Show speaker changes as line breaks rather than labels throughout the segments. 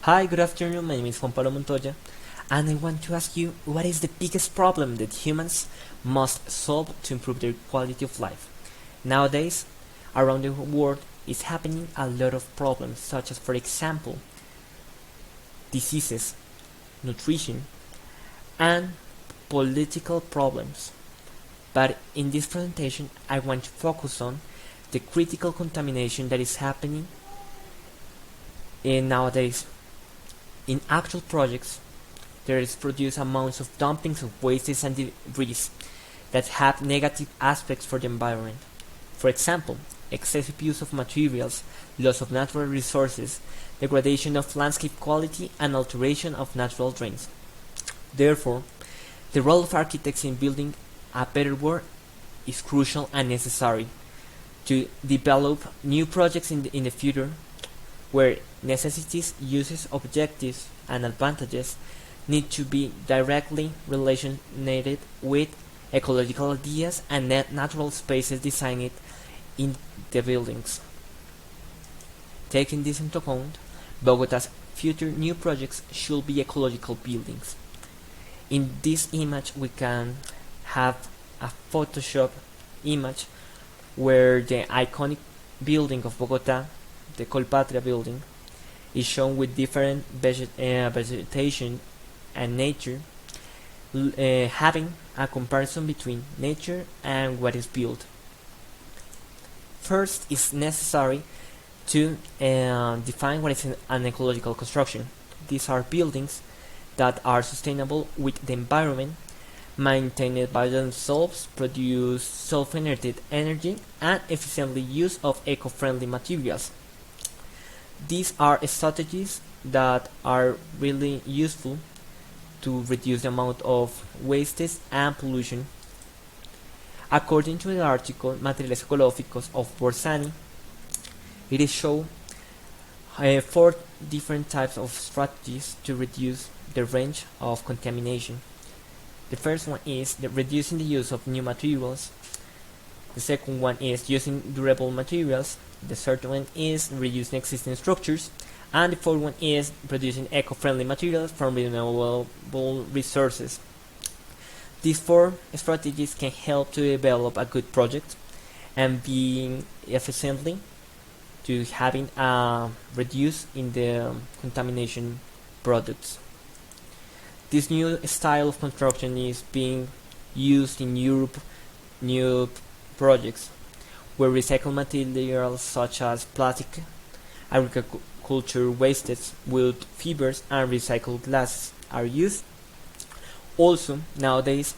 Hi, good afternoon. My name is Juan Pablo Montoya, and I want to ask you what is the biggest problem that humans must solve to improve their quality of life? Nowadays, around the world is happening a lot of problems, such as, for example, diseases, nutrition, and political problems. But in this presentation, I want to focus on the critical contamination that is happening nowadays. In actual projects, there is produced amounts of dumpings of wastes and debris that have negative aspects for the environment. For example, excessive use of materials, loss of natural resources, degradation of landscape quality, and alteration of natural drains. Therefore, the role of architects in building a better world is crucial and necessary to develop new projects in the future where necessities, uses, objectives, and advantages need to be directly related with ecological ideas and natural spaces designed in the buildings. Taking this into account, Bogota's future new projects should be ecological buildings. In this image we can have a Photoshop image where the iconic building of Bogotá, the Colpatria building, is shown with different vegetation and nature, having a comparison between nature and what is built. First, it's necessary to define what is an ecological construction. These are buildings that are sustainable with the environment, maintained by themselves, produce self-generated energy, and efficiently use of eco-friendly materials. These are strategies that are really useful to reduce the amount of wastes and pollution. According to the article Materiales Ecológicos of Borsani, it is shown 4 different types of strategies to reduce the range of contamination. The first one is reducing the use of new materials. The second one is using durable materials. The third one is reusing existing structures. And the fourth one is producing eco-friendly materials from renewable resources. These 4 strategies can help to develop a good project and being efficiently to having a reduce in the contamination products. This new style of construction is being used in Europe, new projects where recycled materials such as plastic, agriculture wastes, wood fibers, and recycled glass are used. Also, nowadays,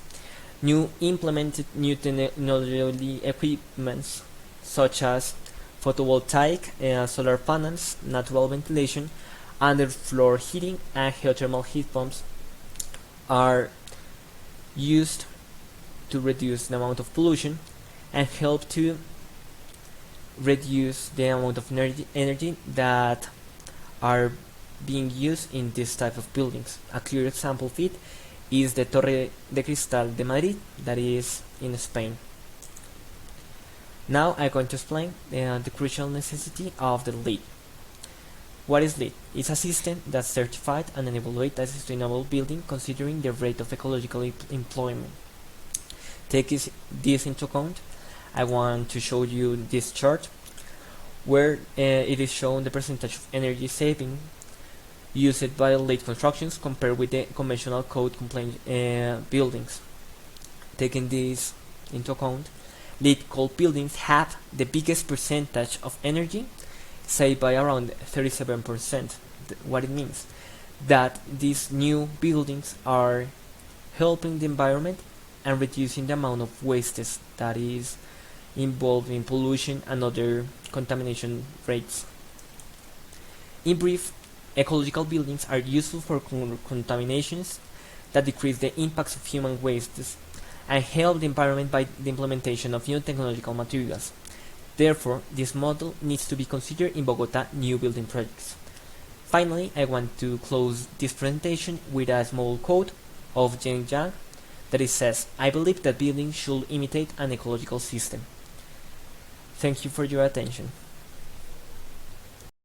implemented new technology equipments such as photovoltaic, solar panels, natural ventilation, underfloor heating, and geothermal heat pumps are used to reduce the amount of pollution and help to reduce the amount of energy that are being used in this type of buildings. A clear example of it is the Torre de Cristal de Madrid, that is in Spain. Now I'm going to explain the crucial necessity of the LEED. What is LEED? It's a system that's certified and evaluates a sustainable building considering the rate of ecological employment. Taking this into account, I want to show you this chart where it is shown the percentage of energy saving used by LEED constructions compared with the conventional code compliant buildings. Taking this into account, LEED code buildings have the biggest percentage of energy saved by around 37%. What it means that these new buildings are helping the environment and reducing the amount of wastes that is involved in pollution and other contamination rates. In brief, ecological buildings are useful for contaminations that decrease the impacts of human wastes and help the environment by the implementation of new technological materials. Therefore, this model needs to be considered in Bogotá new building projects. Finally, I want to close this presentation with a small quote of Jen Yang that it says, "I believe that buildings should imitate an ecological system." Thank you for your attention.